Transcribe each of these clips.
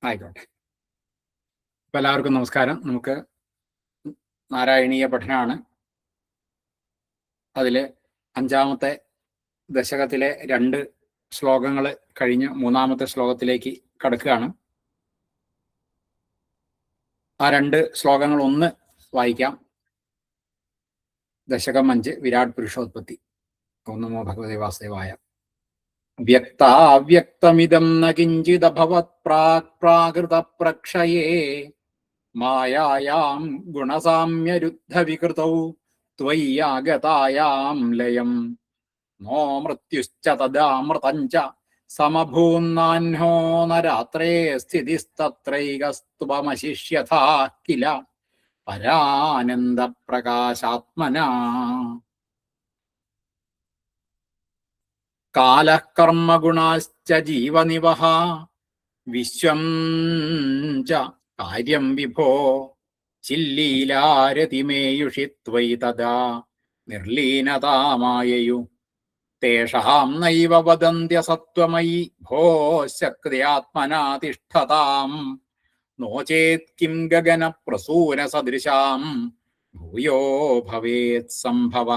ആയിക്കോട്ടെ. അപ്പോൾ എല്ലാവർക്കും നമസ്കാരം. നമുക്ക് നാരായണീയ പഠനമാണ്. അതിൽ 5-ാമത്തെ ദശകത്തിലെ 2 ശ്ലോകങ്ങൾ കഴിഞ്ഞ് 3-ാമത്തെ ശ്ലോകത്തിലേക്ക് കടക്കുകയാണ്. ആ 2 ശ്ലോകങ്ങൾ ഒന്ന് വായിക്കാം. ദശകം 5 വിരാട് പുരുഷോത്പത്തി. ഓം നമോ ഭഗവതേ വാസുദേവായ. വ്യക്താവ്യക്തമിദം ന കിഞ്ചിദഭവത് പ്രാകൃത പ്രക്ഷയേ മായായാം ഗുണസാമ്യരുദ്ധവികൃതൗ ത്വയ്യാഗതായാം ലയം നോ മൃത്യുശ്ച തദാമൃതഞ്ച സമഭൂന്നാഹ്നോ ന രാത്രേ സ്ഥിതിസ്തത്രൈകസ്ത്വമശിഷ്യഥാ കില പരാനന്ദപ്രകാശാത്മനാ. കാലഃ കർമ്മഗുണാശ്ച ജീവനിവഹ വിശ്വം ച കാര്യം വിഭോ ചില്ലീലാരതിമേയുഷി ത്വയി തദാ നിർലീനതാമായയു തേഷാം നൈവ വദന്ത്യസത്വമയി ഭോ ശക്തിയാത്മനാ തിഷ്ഠതാം നോ ചേത് കിം ഗഗന പ്രസൂന സദൃശാം ഭൂയോ ഭവേത് സംഭവ.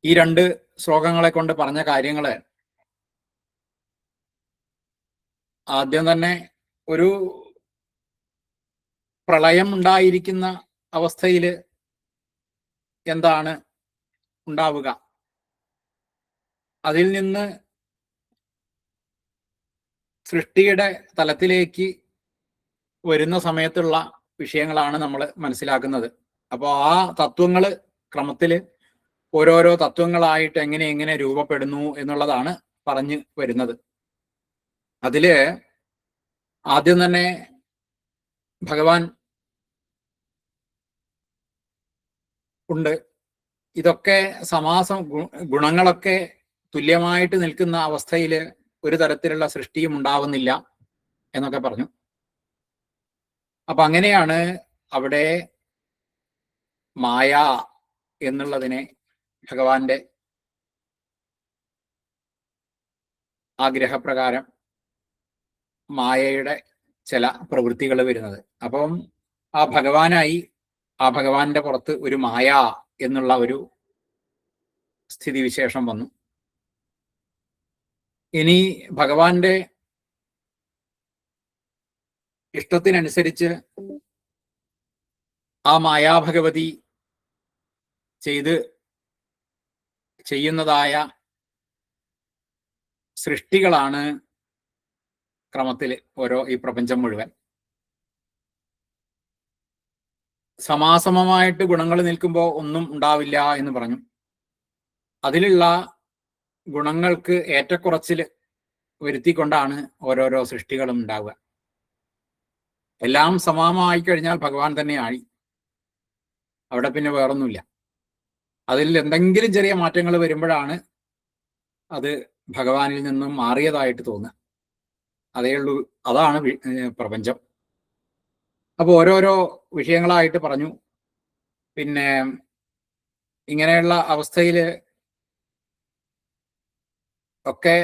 ഈ 2 ശ്ലോകങ്ങളെ കൊണ്ട് പറഞ്ഞ കാര്യങ്ങള് ആദ്യം തന്നെ ഒരു പ്രളയം ഉണ്ടായിരിക്കുന്ന അവസ്ഥയിൽ എന്താണ് ഉണ്ടാവുക, അതിൽ നിന്ന് സൃഷ്ടിയുടെ തലത്തിലേക്ക് വരുന്ന സമയത്തുള്ള വിഷയങ്ങളാണ് നമ്മൾ മനസ്സിലാക്കുന്നത്. അപ്പോൾ ആ തത്വങ്ങൾ ക്രമത്തിൽ ഓരോരോ തത്വങ്ങളായിട്ട് എങ്ങനെ രൂപപ്പെടുന്നു എന്നുള്ളതാണ് പറഞ്ഞു വരുന്നത്. അതില് ആദ്യം തന്നെ ഭഗവാൻ ഉണ്ട്. ഇതൊക്കെ സമാസം ഗുണങ്ങളൊക്കെ തുല്യമായിട്ട് നിൽക്കുന്ന അവസ്ഥയിൽ ഒരു തരത്തിലുള്ള സൃഷ്ടിയും ഉണ്ടാവുന്നില്ല എന്നൊക്കെ പറഞ്ഞു. അപ്പൊ അങ്ങനെയാണ് അവിടെ മായ എന്നുള്ളതിനെ ഭഗവാന്റെ ആഗ്രഹപ്രകാരം മായയുടെ ചില പ്രവൃത്തികൾ വരുന്നത്. അപ്പം ആ ഭഗവാനായി ആ ഭഗവാന്റെ പുറത്ത് ഒരു മായ എന്നുള്ള ഒരു സ്ഥിതിവിശേഷം വന്നു. ഇനി ഭഗവാന്റെ ഇഷ്ടത്തിനനുസരിച്ച് ആ മായാഭഗവതി ചെയ്യുന്നതായ സൃഷ്ടികളാണ് ക്രമത്തിൽ ഓരോ ഈ പ്രപഞ്ചം മുഴുവൻ. സമാസമമായിട്ട് ഗുണങ്ങൾ നിൽക്കുമ്പോൾ ഒന്നും ഉണ്ടാവില്ല എന്ന് പറഞ്ഞു. അതിലുള്ള ഗുണങ്ങൾക്ക് ഏറ്റക്കുറച്ചിൽ വരുത്തിക്കൊണ്ടാണ് ഓരോരോ സൃഷ്ടികളും ഉണ്ടാവുക. എല്ലാം സമാനമായി കഴിഞ്ഞാൽ ഭഗവാൻ തന്നെ ആയി, അവിടെ പിന്നെ വേറൊന്നുമില്ല. അതിൽ എന്തെങ്കിലും ചെറിയ മാറ്റങ്ങൾ വരുമ്പോഴാണ് അത് ഭഗവാനിൽ നിന്നും മാറിയതായിട്ട് തോന്നുക. അതേ ഉള്ളൂ, അതാണ് പ്രപഞ്ചം. അപ്പോൾ ഓരോരോ വിഷയങ്ങളായിട്ട് പറഞ്ഞു. പിന്നെ ഇങ്ങനെയുള്ള അവസ്ഥയിൽ ഒക്കെ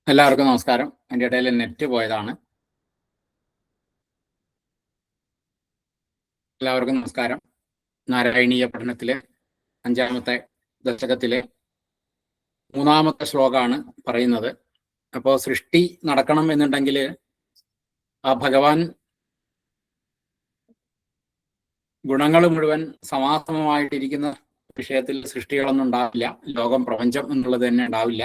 എല്ലാവർക്കും നമസ്കാരം. എൻ്റെ ഇടയിൽ നെറ്റ് പോയതാണ്. എല്ലാവർക്കും നമസ്കാരം. നാരായണീയ പഠനത്തിലെ 5-ാമത്തെ ദശകത്തിലെ 3-ാമത്തെ ശ്ലോകമാണ് പറയുന്നത്. അപ്പോൾ സൃഷ്ടി നടക്കണം എന്നുണ്ടെങ്കിൽ ആ ഭഗവാൻ ഗുണങ്ങൾ മുഴുവൻ സമാസമമായിട്ടിരിക്കുന്ന വിഷയത്തിൽ സൃഷ്ടികളൊന്നും ഉണ്ടാവില്ല. ലോകം, പ്രപഞ്ചം എന്നുള്ളത് തന്നെ ഉണ്ടാവില്ല.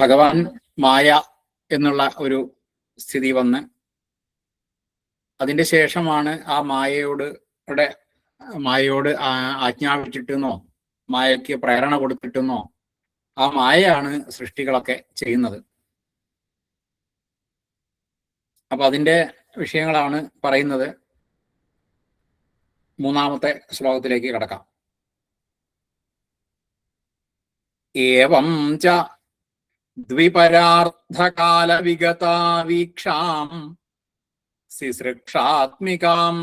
ഭഗവാൻ മായ എന്നുള്ള ഒരു സ്ഥിതി വന്ന് അതിൻ്റെ ശേഷമാണ് ആ മായയോട് ആജ്ഞാപിച്ചിട്ടെന്നോ മായയ്ക്ക് പ്രേരണ കൊടുത്തിട്ടെന്നോ ആ മായയാണ് സൃഷ്ടികളൊക്കെ ചെയ്യുന്നത്. അപ്പൊ അതിൻ്റെ വിഷയങ്ങളാണ് പറയുന്നത്. 3-ാമത്തെ ശ്ലോകത്തിലേക്ക് കടക്കാം. ഏവം ച ദ്വിപരാർത്ഥകാല വിഗതാ വീക്ഷാം സിസൃക്ഷാത്മികാം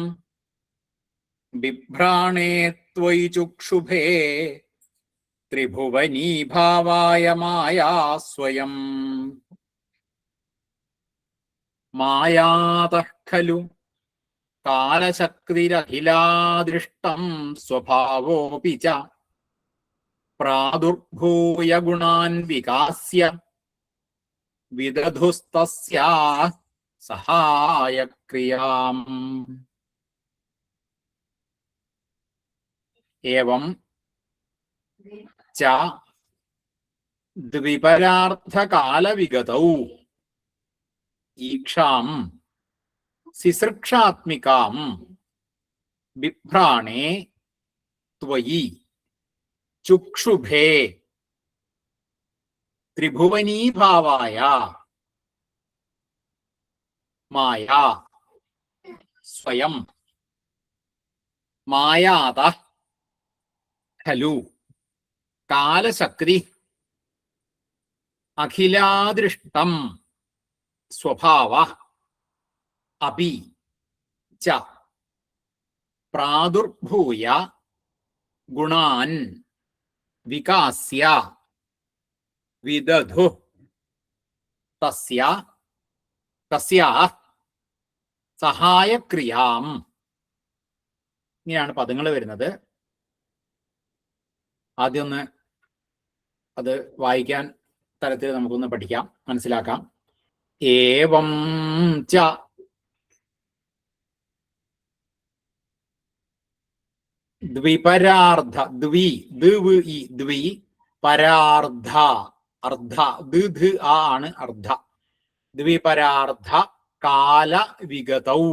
ബിഭ്രാണേ ത്വയി ചുക്ഷുഭേ ത്രിഭുവനീഭാവായ മായാ സ്വയം. മായാതഃ ഖലു കാലശക്തിരഖിലാദൃഷ്ടം സ്വഭാവോപി ച പ്രാദുർഭൂയ ഗുണാൻ വികാസ്യ വിദധുസ്തസ്യാ സഹായക്രിയാം. ഏവം ച ദ്വിപരാർത്ഥകാലവിഗതൗ ഈക്ഷാം സിസൃക്ഷാത്മികാം ബിഭ്രാണേ ത്വയി ചുക്ഷുഭേ ത്രിഭുവനീഭാവായ മായാ സ്വയം. മായാതഃ ഖലു കാലശക്തി അഖിലാദൃഷ്ടം സ്വഭാവഃ അപി ച പ്രാദുർഭൂയ ഗുണാൻ വികാസ്യ വിദധു തസ്യാ സഹായക്രിയാം. ഇങ്ങനെയാണ് പദങ്ങൾ വരുന്നത്. ആദ്യം ഒന്ന് അത് വായിക്കാൻ തരത്തിൽ നമുക്കൊന്ന് പഠിക്കാം, മനസ്സിലാക്കാം. ഏവം ച ദ്വിപരാർദ്ധ ദ്വി പരാർദ്ധ അർദ്ധ ദ് ആണ് അർദ്ധ. ദ്വിപരാർദ്ധ കാല വിഗതൗ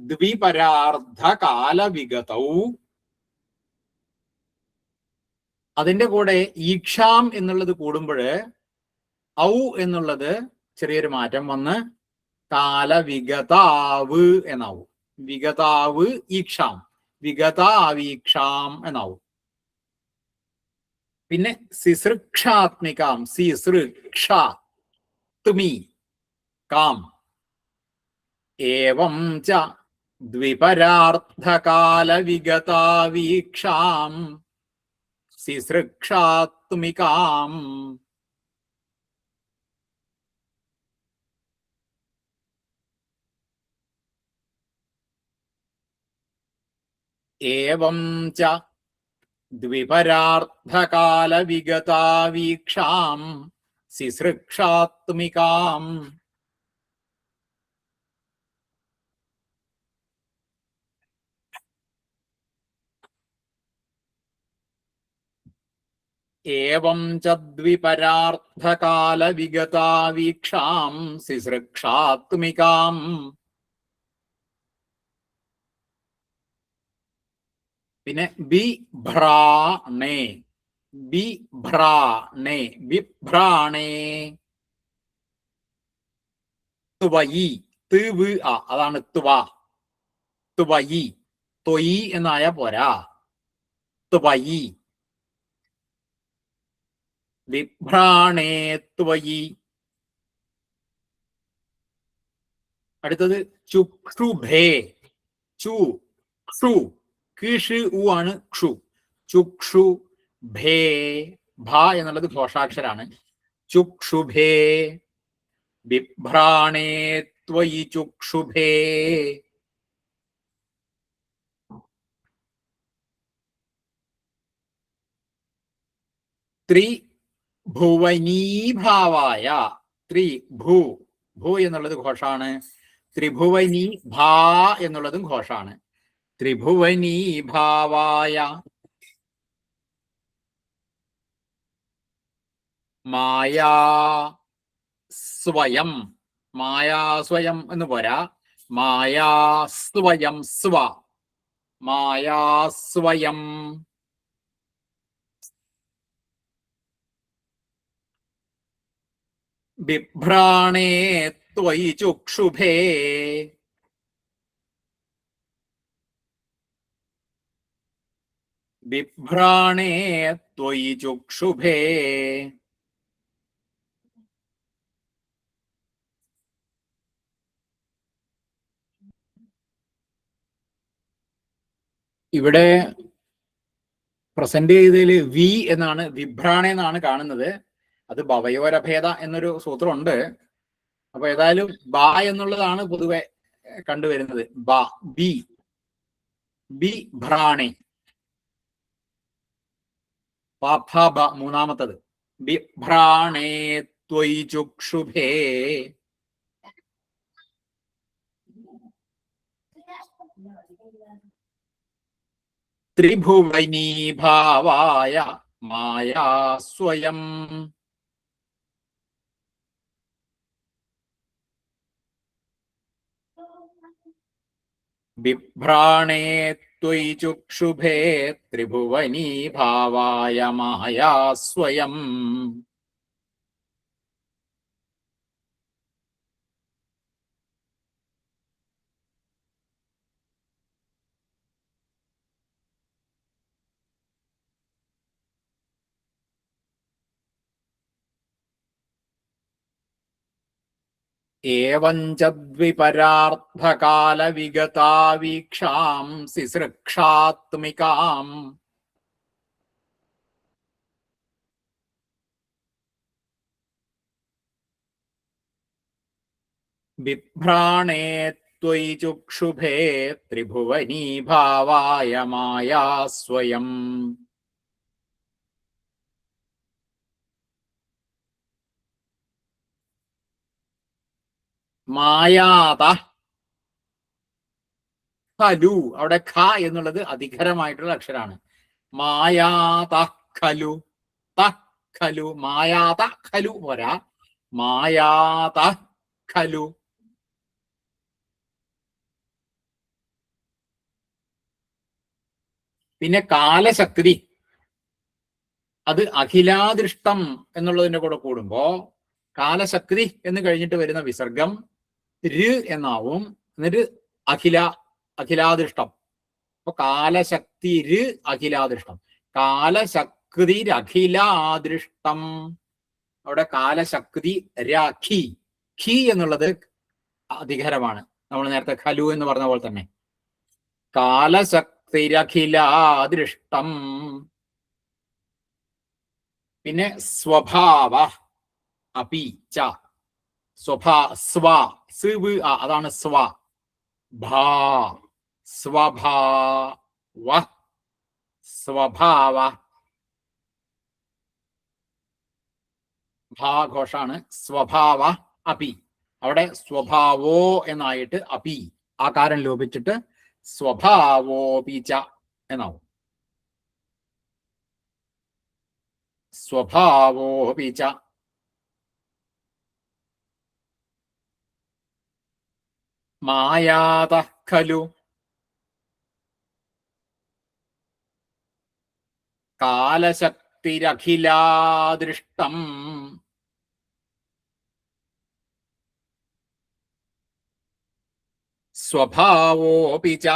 ദ്വിപരാർദ്ധ കാല വിഗതൗ. അതിന്റെ കൂടെ ഈക്ഷാം എന്നുള്ളത് കൂടുമ്പോൾ ഔ എന്നുള്ളത് ചെറിയൊരു മാറ്റം വന്ന് കാലവിഗതാവ് എന്നാവും. വിഗതാവ് ഈക്ഷാം, വിഗതാവീക്ഷാം എന്നാവും. പിന്നെ സിസൃക്ഷാത്മികാം സിസൃക്ഷാത്മി കാം. ഏവം ച ദ്വിപരാർത്ഥകാലവിഗതാവീക്ഷാം സിസൃക്ഷാത്മികാം. ഏവം ച ദ്വിപരാർത്ഥകാലവിഗതാവീക്ഷാം സിസൃക്ഷാത്മികാം. ഏവം ച ദ്വിപരാർത്ഥകാലവിഗതാവീക്ഷാം സിസൃക്ഷാത്മികാം. പിന്നെ ബിഭ്രാണേ ബിഭ്രാണേ ത്വയി അതാണ് ത്വയി ത്വയി എന്നായ പോരാ. ത്വയി വിഭ്രാണേ ത്വയി അടുത്തത് ചുക്ഷുഭേ. ചു ക്ഷു കീഷ് ഉ ആണ് ക്ഷു. ചുക്ഷു ഭേ. ഭ എന്നുള്ളത് ഘോഷാക്ഷരാണ്. ചുക്ഷുഭേ. ബിഭ്രാണേ ത്വയി ചുക്ഷുഭേ. ത്രിഭുവനീഭാവായ. ത്രിഭു. ഭൂ എന്നുള്ളത് ഘോഷാണ്. ത്രിഭുവനീ ഭാ എന്നുള്ളതും ഘോഷാണ്. ത്രിഭുവനീഭാവായ മായാ സ്വയം. മായാ സ്വയം എന്ന് പോരാ. മായാ സ്വയം. സ്വ. മായാ സ്വയം. ബിഭ്രാണേ ത്വയി ചുക്ഷുഭേ. ബിഭ്രാണേ ത്വയി ചുക്ഷുഭേ. ഇവിടെ പ്രസന്റ് ചെയ്തതിൽ വി എന്നാണ്, വിഭ്രാണ എന്നാണ് കാണുന്നത്. അത് ഭവയോരഭേദ എന്നൊരു സൂത്രമുണ്ട്. അപ്പൊ ഏതായാലും ബ എന്നുള്ളതാണ് പൊതുവെ കണ്ടുവരുന്നത്. ബ. ബി. ബി ഭ്രാണേ. ബ മൂന്നാമത്തത്. ബിഭ്രാണേ ത്വയി ചുക്ഷുഭേ. ത്രിഭുവനീഭാവായ മായാ സ്വയം. ബിഭ്രാണേ ത്വയി ചുക്ഷുഭേ. ത്രിഭുവനീഭാവായ മായാ സ്വയം. ഏവഞ്ച ദ്വിപരാർത്ഥകാലവിഗതാ വീക്ഷാംസി സൃക്ഷാത്മികാം. ബിഭ്രാണേ ത്വയി ചുക്ഷുഭേ. ത്രിഭുവനീഭാവായ മായാ സ്വയം. മായാത ഖലു. അവിടെ ഖ എന്നുള്ളത് അധികരമായിട്ടുള്ള അക്ഷരാണ്. മായാത ഖലു. ത ഖലു. മായാത ഖലു പോരാ. മായാത ഖലു. പിന്നെ കാലശക്തി. അത് അഖിലാദൃഷ്ടം എന്നുള്ളതിന്റെ കൂടെ കൂടുമ്പോ കാലശക്തി എന്ന് കഴിഞ്ഞിട്ട് വരുന്ന വിസർഗം ര് എന്നാവും. എന്നിട്ട് അഖിലാദൃഷ്ടം. അപ്പൊ കാലശക്തി ര് അഖിലാദൃഷ്ടം. കാലശക്തി അഖിലാദൃഷ്ടം. അവിടെ കാലശക്തി രാഖി. ഖി എന്നുള്ളത് അധികരമാണ്. നമ്മൾ നേരത്തെ ഖലു എന്ന് പറഞ്ഞ പോലെ തന്നെ. കാലശക്തിരഖിലാദൃഷ്ടം. പിന്നെ സ്വഭാവ അപി ച. സ്വ. അതാണ് സ്വ. ഭാ. സ്വഭാവ. സ്വഭാവ. ഭാഘോഷാണ്. സ്വഭാവ അപി. അവിടെ സ്വഭാവോ എന്നായിട്ട് അപി ആകാരം ലോപിച്ചിട്ട് സ്വഭാവോപിച്ച എന്നാവും. സ്വഭാവോപിച്ച. മായാത ഖലു. കാലശക്തിരഖിലാദൃഷ്ടം. സ്വഭാവോപിച്ച.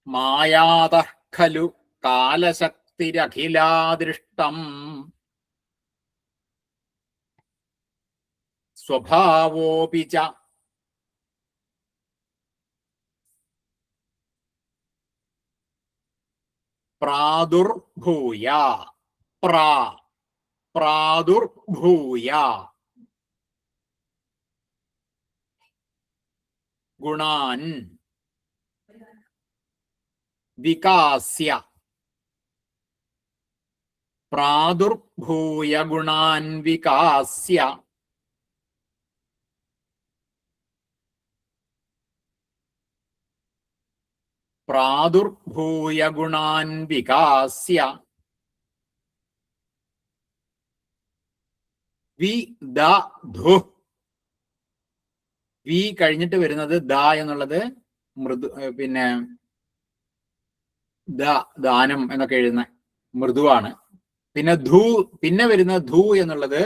മായാത ഖലു കാലശക്തി കാലശക്തിരഖിലാദൃഷ്ടം സ്വഭാവോപി ച പ്രാദുർഭൂയ പ്രാദുർഭൂയ ഗുണാൻ വികാസ്യ പ്രാദുർഭൂയ ഗുണാൻ വികാസ്യ പ്രാദുർഭൂയ ഗുണാൻ വികാസ്യ വിദധു വി കഴിഞ്ഞിട്ട് വരുന്നത് ദ എന്നുള്ളത് മൃദു, പിന്നെ ദാനം എന്നൊക്കെ എഴുതുന്ന മൃദുവാണ്. പിന്നെ വരുന്ന ധൂ എന്നുള്ളത്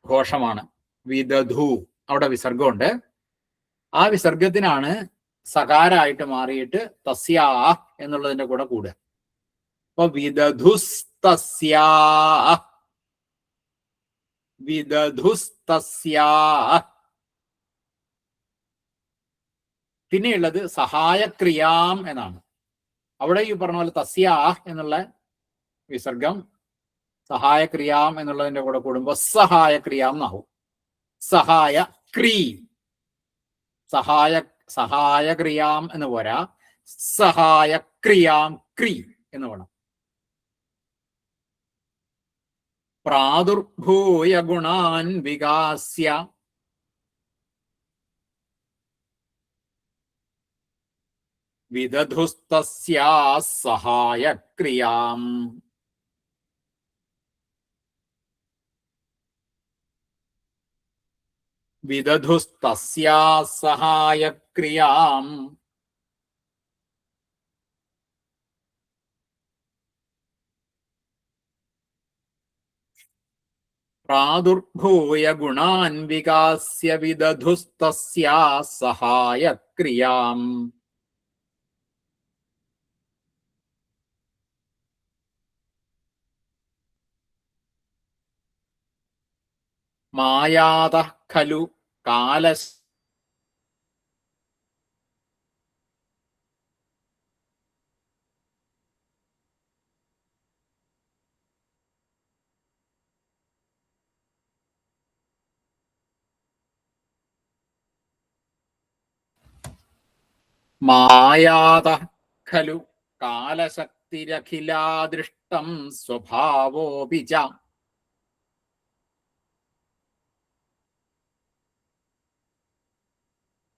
ഘോഷമാണ്. വിദധു അവിടെ വിസർഗമുണ്ട്. ആ വിസർഗത്തിനാണ് സകാരായിട്ട് മാറിയിട്ട് തസ്യാ എന്നുള്ളതിന്റെ കൂടെ കൂടുക. അപ്പൊ വിദധുസ്തസ്യാ വിദധുസ്തസ്യാ. പിന്നെയുള്ളത് സഹായക്രിയാം എന്നാണ്. അവിടെ ഈ പറഞ്ഞ പോലെ തസ്യാ എന്നുള്ള വിസർഗം സഹായക്രിയാം എന്നുള്ളതിന്റെ കൂടെ കൂടുമ്പോൾ സഹായക്രിയാം എന്നാവും. സഹായക്രിയാം എന്ന് പോരാ, സഹായക്രിയാം ക്രീ എന്ന് വേണം. പ്രാദുർഭൂയ ഗുണാൻ വികാസ്യ വിദധുസ്തസ്യാ സഹായക്രിയാം. വിദധുസ്തസ്യാ സഹായക്രിയാം പ്രാദുർഭൂയ ഗുണാൻ വികാസ്യ വിദധുസ്തസ്യാ സഹായക്രിയാം. മായാതഃ ഖലു കാലസ് മായാതഃ ഖലു കാലശക്തിരഖിലാദൃഷ്ടം സ്വഭാവോപി ച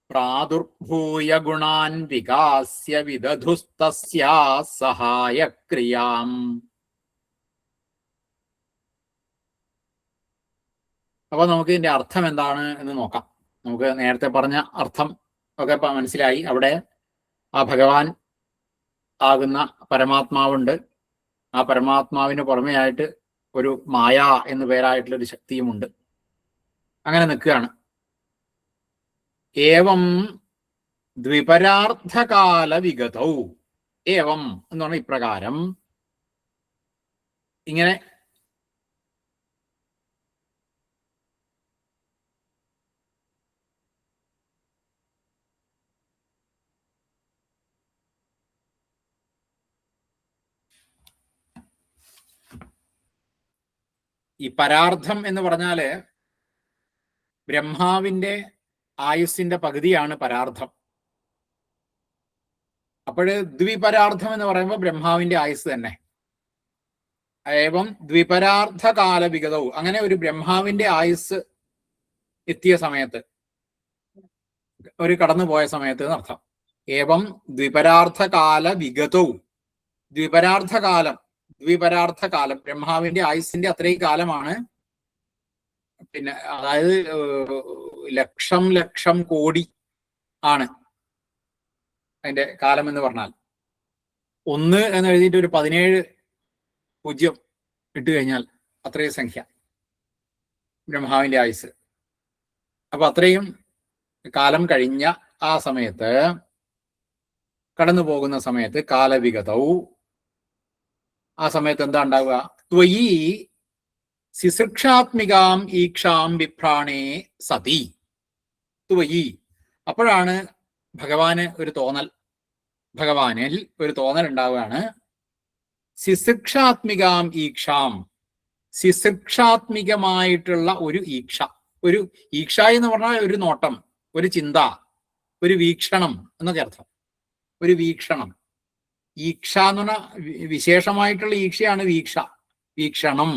പ്രാദുർഭൂയ ഗുണാൻ വികാസ്യ വിദധുസ്തസ്യാ സഹായക്രിയാം. അപ്പൊ നമുക്ക് ഇതിന്റെ അർത്ഥം എന്താണ് എന്ന് നോക്കാം. നമുക്ക് നേരത്തെ പറഞ്ഞ അർത്ഥം ഒക്കെ മനസ്സിലായി. അവിടെ ആ ഭഗവാൻ ആകുന്ന പരമാത്മാവുണ്ട്. ആ പരമാത്മാവിന് പുറമെയായിട്ട് ഒരു മായ എന്നു പേരായിട്ടുള്ള ഒരു ശക്തിയുമുണ്ട്. അങ്ങനെ നിൽക്കുകയാണ്. ഏവം ദ്വിപരാർത്ഥകാല വിഗതൗ. ഏവം എന്ന് പറഞ്ഞാൽ ഇപ്രകാരം, ഇങ്ങനെ ഈ പരാർത്ഥം എന്ന് പറഞ്ഞാല് ബ്രഹ്മാവിന്റെ ആയുസ്സിന്റെ പകുതിയാണ് പരാർത്ഥം. അപ്പോഴ് ദ്വിപരാർത്ഥം എന്ന് പറയുമ്പോൾ ബ്രഹ്മാവിന്റെ ആയുസ് തന്നെ. ഏവം ദ്വിപരാർത്ഥകാല വിഗതവും, അങ്ങനെ ഒരു ബ്രഹ്മാവിന്റെ ആയുസ് എത്തിയ സമയത്ത്, ഒരു കടന്നുപോയ സമയത്ത് എന്നർത്ഥം. ഏവം ദ്വിപരാർത്ഥകാല വിഗതവും, ദ്വിപരാർത്ഥകാലം ബ്രഹ്മാവിന്റെ ആയുസിന്റെ അത്രയും കാലമാണ്. പിന്നെ അതായത് ലക്ഷം കോടി ആണ് അതിന്റെ കാലം എന്ന് പറഞ്ഞാൽ. 1 എന്ന് എഴുതിയിട്ട് ഒരു 17 പൂജ്യം ഇട്ട് കഴിഞ്ഞാൽ അത്രയും സംഖ്യ ബ്രഹ്മാവിന്റെ ആയുസ്. അപ്പൊ അത്രയും കാലം കഴിഞ്ഞ ആ സമയത്ത്, കടന്നു പോകുന്ന സമയത്ത് കാലവിഗതവും ആ സമയത്ത് എന്താ ഉണ്ടാവുക? ത്വയി സിസൃക്ഷാത്മികാം ഈക്ഷാം ബിഭ്രാണേ സതി. ത്വയി, അപ്പോഴാണ് ഭഗവാനിൽ ഒരു തോന്നൽ ഉണ്ടാവുകയാണ്. സിസൃക്ഷാത്മികാം ഈക്ഷാം, സിസൃക്ഷാത്മികമായിട്ടുള്ള ഒരു ഈക്ഷ. ഒരു ഈക്ഷ എന്ന് പറഞ്ഞാൽ ഒരു നോട്ടം, ഒരു ചിന്ത, ഒരു വീക്ഷണം എന്നൊക്കെ അർത്ഥം. ഒരു വീക്ഷണം. ഈക്ഷ എന്ന് പറഞ്ഞാൽ വിശേഷമായിട്ടുള്ള ഈക്ഷയാണ് വീക്ഷണം.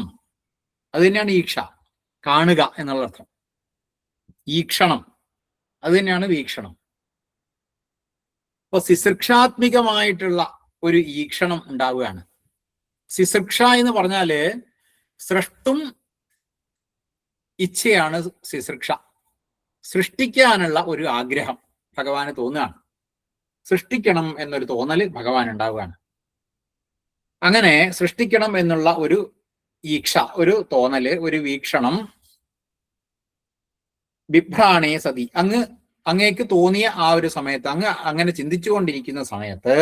അത് തന്നെയാണ് ഈക്ഷ, കാണുക എന്നുള്ള അർത്ഥം. ഈക്ഷണം അത് തന്നെയാണ് വീക്ഷണം. അപ്പൊ സിസൃക്ഷാത്മികമായിട്ടുള്ള ഒരു ഈക്ഷണം ഉണ്ടാവുകയാണ്. സിസൃക്ഷ എന്ന് പറഞ്ഞാല് സൃഷ്ടും ഇച്ഛയാണ് സിസൃക്ഷ. സൃഷ്ടിക്കാനുള്ള ഒരു ആഗ്രഹം ഭഗവാന് തോന്നുകയാണ്. സൃഷ്ടിക്കണം എന്നൊരു തോന്നല് ഭഗവാൻ ഉണ്ടാവുകയാണ്. അങ്ങനെ സൃഷ്ടിക്കണം എന്നുള്ള ഒരു ഈക്ഷ, ഒരു തോന്നല്, ഒരു വീക്ഷണം ബിഭ്രാണേ സതി, അങ്ങേക്ക് തോന്നിയ ആ ഒരു സമയത്ത്, അങ്ങനെ ചിന്തിച്ചുകൊണ്ടിരിക്കുന്ന സമയത്ത്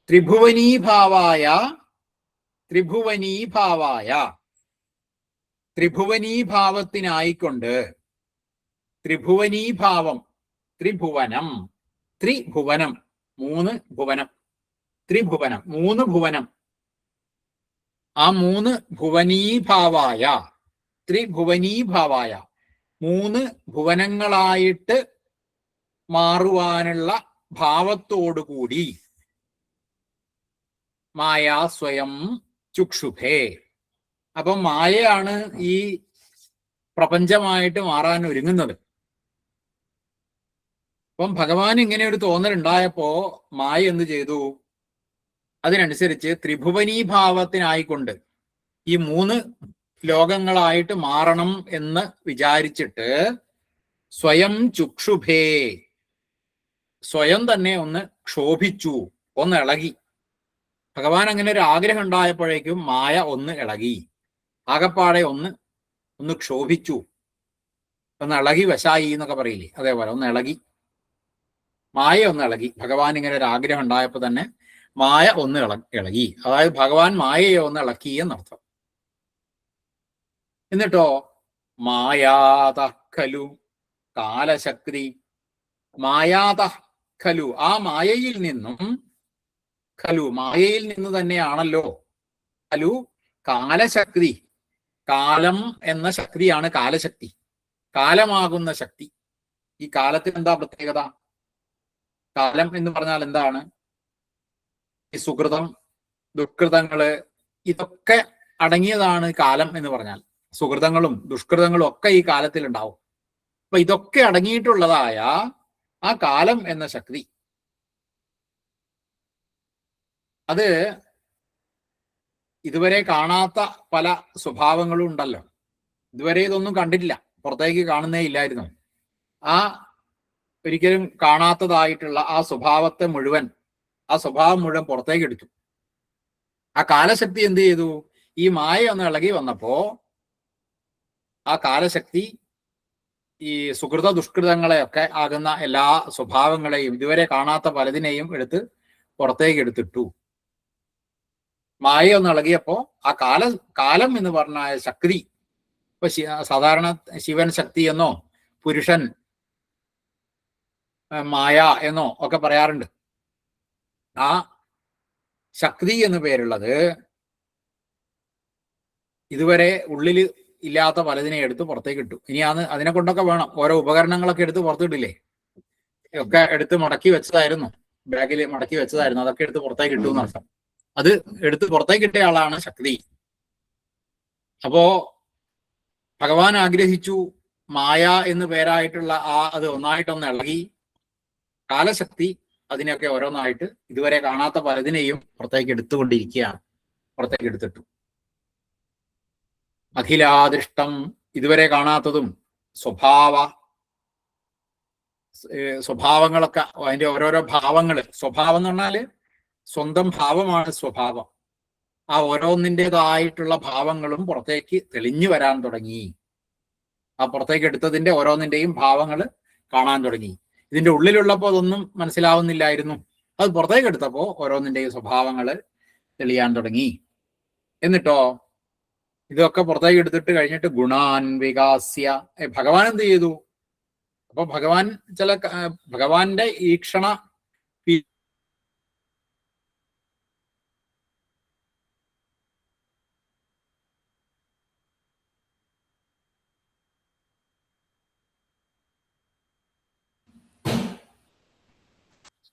ത്രിഭുവനീഭാവത്തിനായിക്കൊണ്ട്, ത്രിഭുവനീഭാവം, ത്രിഭുവനം, മൂന്ന് ഭുവനം, ത്രിഭുവനം, മൂന്ന് ഭുവനം, ആ മൂന്ന് ഭുവനീഭാവായ, ത്രിഭുവനീഭാവായ, മൂന്ന് ഭുവനങ്ങളായിട്ട് മാറുവാനുള്ള ഭാവത്തോടുകൂടി മായ സ്വയം ചുക്ഷുഭേ. അപ്പം മായയാണ് ഈ പ്രപഞ്ചമായിട്ട് മാറാൻ ഒരുങ്ങുന്നത്. അപ്പം ഭഗവാൻ ഇങ്ങനെ ഒരു തോന്നൽ ഉണ്ടായപ്പോ മായ എന്ത് ചെയ്തു? അതിനനുസരിച്ച് ത്രിഭുവനീഭാവത്തിനായിക്കൊണ്ട് ഈ മൂന്ന് ലോകങ്ങളായിട്ട് മാറണം എന്ന് വിചാരിച്ചിട്ട് സ്വയം ചുക്ഷുഭേ, സ്വയം തന്നെ ഒന്ന് ക്ഷോഭിച്ചു, ഒന്ന് ഇളകി. ഭഗവാൻ അങ്ങനെ ഒരു ആഗ്രഹം ഉണ്ടായപ്പോഴേക്കും മായ ഒന്ന് ഇളകി, ആകപ്പാടെ ഒന്ന് ക്ഷോഭിച്ചു, ഒന്ന് ഇളകി, വശായി എന്നൊക്കെ പറയില്ലേ, അതേപോലെ ഒന്ന് ഇളകി, മായ ഒന്ന് ഇളകി. ഭഗവാൻ ഇങ്ങനെ ഒരു ആഗ്രഹം ഉണ്ടായപ്പോൾ തന്നെ മായ ഒന്ന് ഇളകി. അതായത് ഭഗവാൻ മായയെ ഒന്ന് ഇളക്കി എന്നർത്ഥം. എന്നിട്ടോ മായാത ഖലു കാലശക്തി, മായാത ഖലു, ആ മായയിൽ നിന്നും, ഖലു മായയിൽ നിന്ന് തന്നെയാണല്ലോ, ഖലു കാലശക്തി, കാലം എന്ന ശക്തിയാണ് കാലശക്തി, കാലമാകുന്ന ശക്തി. ഈ കാലത്തിന് എന്താ പ്രത്യേകത? കാലം എന്ന് പറഞ്ഞാൽ എന്താണ്? ഈ സുകൃതം, ദുഷ്കൃതങ്ങള്, ഇതൊക്കെ അടങ്ങിയതാണ് കാലം എന്ന് പറഞ്ഞാൽ. സുകൃതങ്ങളും ദുഷ്കൃതങ്ങളും ഒക്കെ ഈ കാലത്തിൽ ഉണ്ടാവും. അപ്പൊ ഇതൊക്കെ അടങ്ങിയിട്ടുള്ളതായ ആ കാലം എന്ന ശക്തി, അത് ഇതുവരെ കാണാത്ത പല സ്വഭാവങ്ങളും ഉണ്ടല്ലോ. ഇതുവരെ ഇതൊന്നും കണ്ടിട്ടില്ല, പുറത്തേക്ക് കാണുന്നേ ഇല്ലായിരുന്നു. ആ ഒരിക്കലും കാണാത്തതായിട്ടുള്ള ആ സ്വഭാവത്തെ മുഴുവൻ, ആ സ്വഭാവം മുഴുവൻ പുറത്തേക്ക് എടുത്തു. ആ കാലശക്തി എന്ത് ചെയ്തു? ഈ മായ ഒന്ന് ഇളകി വന്നപ്പോ ആ കാലശക്തി ഈ സുകൃത ദുഷ്കൃതങ്ങളെയൊക്കെ ആകുന്ന എല്ലാ സ്വഭാവങ്ങളെയും, ഇതുവരെ കാണാത്ത പലതിനെയും എടുത്ത് പുറത്തേക്ക് എടുത്തിട്ടു. മായ ഒന്ന് ഇളകിയപ്പോ ആ കാലം എന്ന് പറഞ്ഞ ശക്തി, ഇപ്പൊ സാധാരണ ശിവൻ ശക്തി എന്നോ പുരുഷൻ മായ എന്നോ ഒക്കെ പറയാറുണ്ട്. ആ ശക്തി എന്ന് പേരുള്ളത് ഇതുവരെ ഉള്ളിൽ ഇല്ലാത്ത പലതിനെ എടുത്ത് പുറത്തേക്ക് ഇട്ടു. ഇനി അതിനെ കൊണ്ടൊക്കെ വേണം, ഓരോ ഉപകരണങ്ങളൊക്കെ എടുത്ത് പുറത്തിട്ടില്ലേ, ഒക്കെ എടുത്ത് മടക്കി വെച്ചതായിരുന്നു, ബാഗിൽ മടക്കി വെച്ചതായിരുന്നു, അതൊക്കെ എടുത്ത് പുറത്തേക്ക് ഇട്ടു എന്നർത്ഥം. അത് എടുത്ത് പുറത്തേക്ക് ഇട്ട ആളാണ് ശക്തി. അപ്പോ ഭഗവാൻ ആഗ്രഹിച്ചു മായ എന്ന് പേരായിട്ടുള്ള അത് ഒന്നായിട്ടൊന്ന് ഇളകി, കാലശക്തി അതിനെയൊക്കെ ഓരോന്നായിട്ട് ഇതുവരെ കാണാത്ത പലതിനെയും പുറത്തേക്ക് എടുത്തുകൊണ്ടിരിക്കുകയാണ്, പുറത്തേക്ക് എടുത്തിട്ടു. അഖിലാദൃഷ്ടം, ഇതുവരെ കാണാത്തതും സ്വഭാവങ്ങളൊക്കെ, അതിന്റെ ഓരോരോ ഭാവങ്ങള്, സ്വഭാവം എന്ന് പറഞ്ഞാല് സ്വന്തം ഭാവമാണ് സ്വഭാവം. ആ ഓരോന്നിൻ്റെതായിട്ടുള്ള ഭാവങ്ങളും പുറത്തേക്ക് തെളിഞ്ഞു വരാൻ തുടങ്ങി. ആ പുറത്തേക്ക് എടുത്തതിന്റെ ഓരോന്നിന്റെയും ഭാവങ്ങൾ കാണാൻ തുടങ്ങി. ഇതിന്റെ ഉള്ളിലുള്ളപ്പോൾ അതൊന്നും മനസ്സിലാവുന്നില്ലായിരുന്നു. അത് പുറത്തേക്ക് എടുത്തപ്പോൾ ഓരോന്നിന്റെയും സ്വഭാവങ്ങള് തെളിയാൻ തുടങ്ങി. എന്നിട്ടോ ഇതൊക്കെ പുറത്തേക്ക് എടുത്തിട്ട് കഴിഞ്ഞിട്ട് ഗുണാൻ വികാസ്യ, ഭഗവാൻ എന്ത് ചെയ്തു? അപ്പൊ ഭഗവാൻ ഭഗവാന്റെ ഈക്ഷണ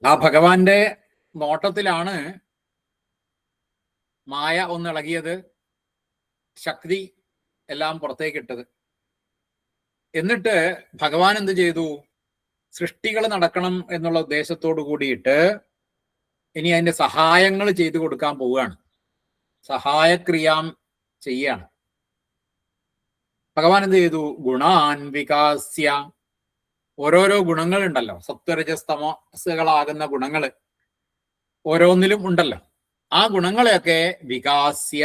ആ ഭഗവാന്റെ നോട്ടത്തിലാണ് മായ ഒന്നിളകിയത്, ശക്തി എല്ലാം പുറത്തേക്ക് ഇട്ടത്. എന്നിട്ട് ഭഗവാൻ എന്ത് ചെയ്തു? സൃഷ്ടികൾ നടക്കണം എന്നുള്ള ഉദ്ദേശത്തോടു കൂടിയിട്ട് ഇനി അതിന്റെ സഹായങ്ങൾ ചെയ്തു കൊടുക്കാൻ പോവുകയാണ്. സഹായക്രിയാം ചെയ്യാണ്. ഭഗവാൻ എന്ത് ചെയ്തു? ഗുണാൻ വികാസ്യ, ഓരോരോ ഗുണങ്ങളുണ്ടല്ലോ, സത്വരജസ്തമസുകളാകുന്ന ഗുണങ്ങള് ഓരോന്നിലും ഉണ്ടല്ലോ. ആ ഗുണങ്ങളെയൊക്കെ വികാസ്യ,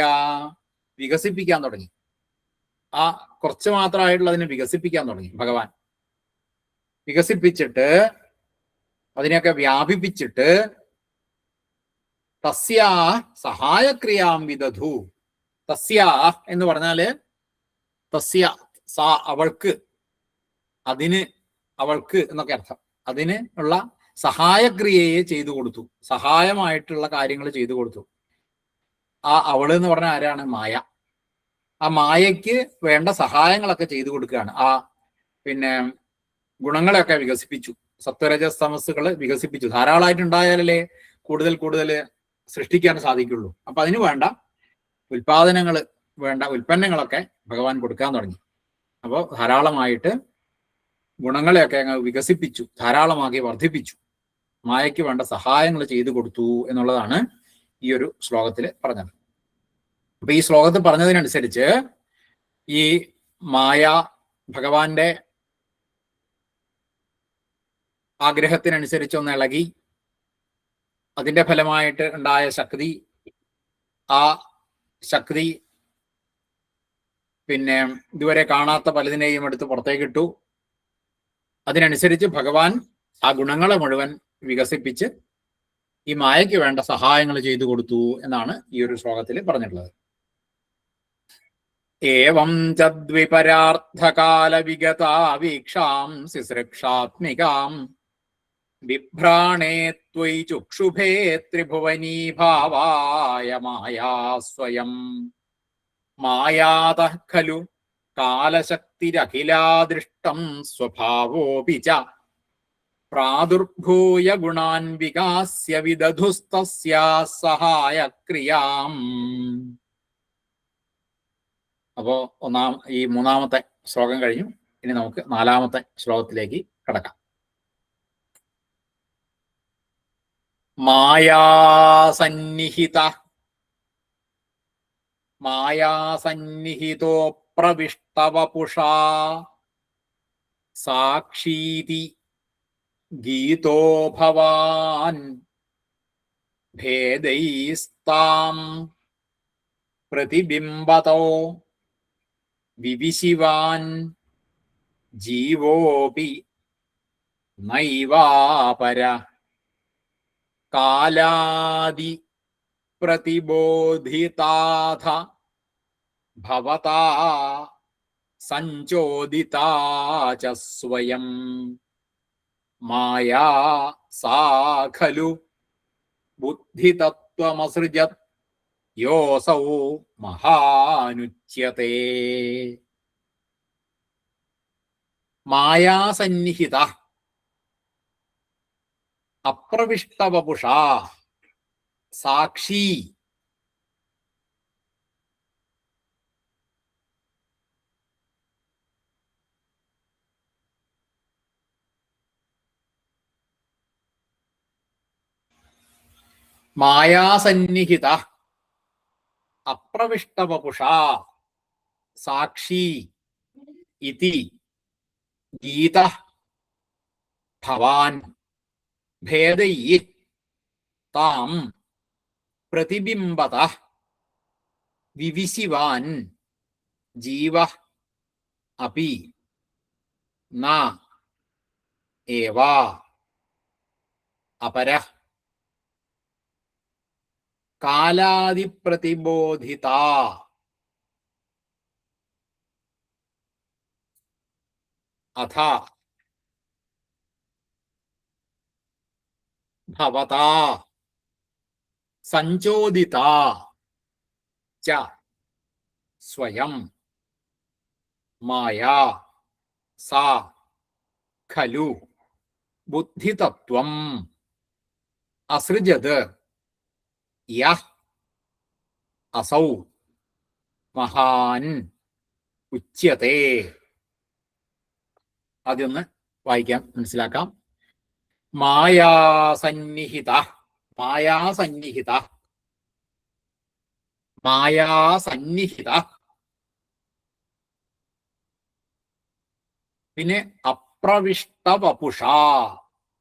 വികസിപ്പിക്കാൻ തുടങ്ങി. ആ കുറച്ച് മാത്രമായിട്ടുള്ളതിനെ വികസിപ്പിക്കാൻ തുടങ്ങി ഭഗവാൻ. വികസിപ്പിച്ചിട്ട് അതിനെയൊക്കെ വ്യാപിപ്പിച്ചിട്ട് തസ്യാ സഹായക്രിയാം വിദധു. തസ്യാ എന്ന് പറഞ്ഞാല് തസ്യ സാ അവൾക്ക്, അതിന് അവൾക്ക് എന്നൊക്കെ അർത്ഥം. അതിന് ഉള്ള സഹായക്രിയയെ ചെയ്തു കൊടുത്തു, സഹായമായിട്ടുള്ള കാര്യങ്ങൾ ചെയ്തു കൊടുത്തു. ആ അവള് എന്ന് പറഞ്ഞാൽ ആരാണ്? മായ. ആ മായയ്ക്ക് വേണ്ട സഹായങ്ങളൊക്കെ ചെയ്തു കൊടുക്കുകയാണ്. ആ പിന്നെ ഗുണങ്ങളെയൊക്കെ വികസിപ്പിച്ചു, സത്വരജസ്തമസ്സുകൾ വികസിപ്പിച്ചു. ധാരാളമായിട്ടുണ്ടായാലല്ലേ കൂടുതൽ കൂടുതൽ സൃഷ്ടിക്കാൻ സാധിക്കുള്ളൂ. അപ്പൊ അതിന് വേണ്ട ഉൽപാദനങ്ങൾ, വേണ്ട ഉൽപ്പന്നങ്ങളൊക്കെ ഭഗവാൻ കൊടുക്കാൻ തുടങ്ങി. അപ്പോൾ ധാരാളമായിട്ട് ഗുണങ്ങളെയൊക്കെ അങ്ങ് വികസിപ്പിച്ചു, ധാരാളമാക്കി വർദ്ധിപ്പിച്ചു. മായയ്ക്ക് വേണ്ട സഹായങ്ങൾ ചെയ്തു കൊടുത്തു എന്നുള്ളതാണ് ഈ ഒരു ശ്ലോകത്തിൽ പറഞ്ഞത്. അപ്പൊ ഈ ശ്ലോകത്തിൽ പറഞ്ഞതിനനുസരിച്ച് ഈ മായ ഭഗവാന്റെ ആഗ്രഹത്തിനനുസരിച്ച് ഒന്ന് ഇളകി, അതിന്റെ ഫലമായിട്ട് ഉണ്ടായ ശക്തി, ആ ശക്തി പിന്നെ ഇതുവരെ കാണാത്ത പലതിനെയും എടുത്ത് പുറത്തേക്കിട്ടു. അതിനനുസരിച്ച് ഭഗവാൻ ആ ഗുണങ്ങളെ മുഴുവൻ വികസിപ്പിച്ച് ഈ മായയ്ക്ക് വേണ്ട സഹായങ്ങൾ ചെയ്തു കൊടുത്തു എന്നാണ് ഈ ഒരു ശ്ലോകത്തിൽ പറഞ്ഞിട്ടുള്ളത്. ഏവം ചദ്വിപരാർത്ഥകാല വിഗതാ വീക്ഷാം സിസൃക്ഷാത്മികാം ബിഭ്രാണേ ത്വയി ചുക്ഷുഭേ ത്രിഭുവനീ ഭാവായ മായാ സ്വയം മായാതഃ ഖലു കാലശക്തിരഖിലാദൃഷ്ടം സ്വഭാവോപി ച പ്രാദുർഭൂയ ഗുണാൻ വികാസ്യ വിദധുസ്തസ്യാ സഹായക്രിയാം. അപ്പോ ഈ മൂന്നാമത്തെ ശ്ലോകം കഴിഞ്ഞു. ഇനി നമുക്ക് നാലാമത്തെ ശ്ലോകത്തിലേക്ക് കടക്കാം. മായാസന്നിഹിതോ പ്രവിഷ്ടവപുഷാ സാക്ഷീതി ഗീതോ ഭവാൻ ഭേദൈസ്താം പ്രതിബിംബതോ വിവിശിവാൻ ജീവോപി നൈവാപര കാലാദി പ്രതിബോധിതാഥ ഭവതാ സഞ്ചോദിതാ ച സ്വയം മായാ സാ ഖലു ബുദ്ധിതത്വമസൃജത് യോസൗ മഹാനുച്യത്തെ. മായാസന്നിഹിത അപ്രവിഷ്ടവപുഷ സാക്ഷി മായാസന്നിഹിത അപ്രവിഷ്ടവപുഷ സാക്ഷി ഇതി ഗീത ഭവാൻ ഭേദയി താം പ്രതിബിംബത വിവിശിവാൻ ജീവ അപി ന ഏവ അപര കാലാദിപ്രതിബോധിത അഥ ഭവതാ സഞ്ചോദിത ച സ്വയം മായാ സാ ഖലു ബുദ്ധിതത്വം അസൃജത് യഹ് അസൗ മഹാൻ ഉച്യത്തെ. ആദ്യം ഒന്ന് വായിക്കാം, മനസ്സിലാക്കാം. മായാസന്നിഹിത, മായാസന്നിഹിത, മായാസന്നിഹിത. പിന്നെ അപ്രവിഷ്ട വപുഷ,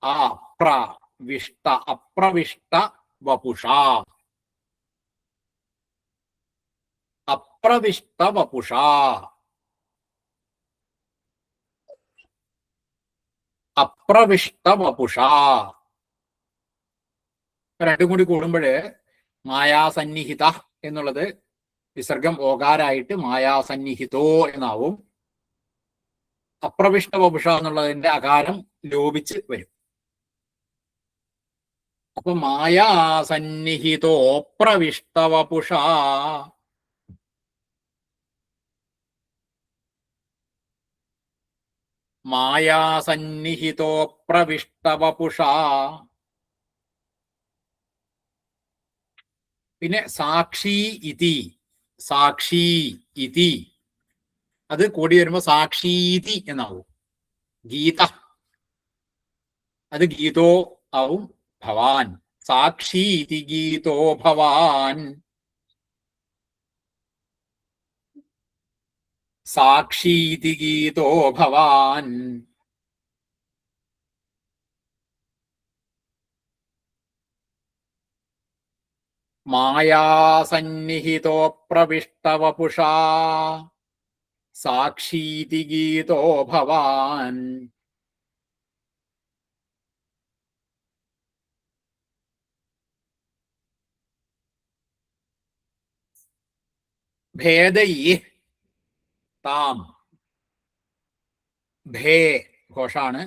ആ അപ്രവിഷ്ട, അപ്രവിഷ്ട വപുഷ, അപ്രവിഷ്ട വപുഷ, അപ്രവിഷ്ട വപുഷ. രണ്ടും കൂടി കൂടുമ്പോഴ് മായാസന്നിഹിത എന്നുള്ളത് വിസർഗം ഓകാരായിട്ട് മായാസന്നിഹിതോ എന്നാവും. അപ്രവിഷ്ട വപുഷ എന്നുള്ളതിന്റെ അകാരം ലോപിച്ച് വരും. അപ്പൊ മായാസന്നിഹിതോ പ്രവിഷ്ട വപുഷ, മായാസന്നിഹിതോ പ്രവിഷ്ട വപുഷ. പിന്നെ സാക്ഷി ഇതി, സാക്ഷി ഇതി, അത് കൂടി വരുമ്പോ സാക്ഷീതി എന്നാവും. ഗീത, അത് ഗീതോ ആവും. ഭവാൻ, സാക്ഷീതി ഗീതോ ഭവാൻ, സാക്ഷീതി ഗീതോ ഭവാൻ. മായാസന്നിഹിതോ പ്രവിഷ്ട വപുഷ സാക്ഷീതി ഗീതോ ഭവാൻ. ഭേദൈ താം, ഭേ ഘോഷാണ്,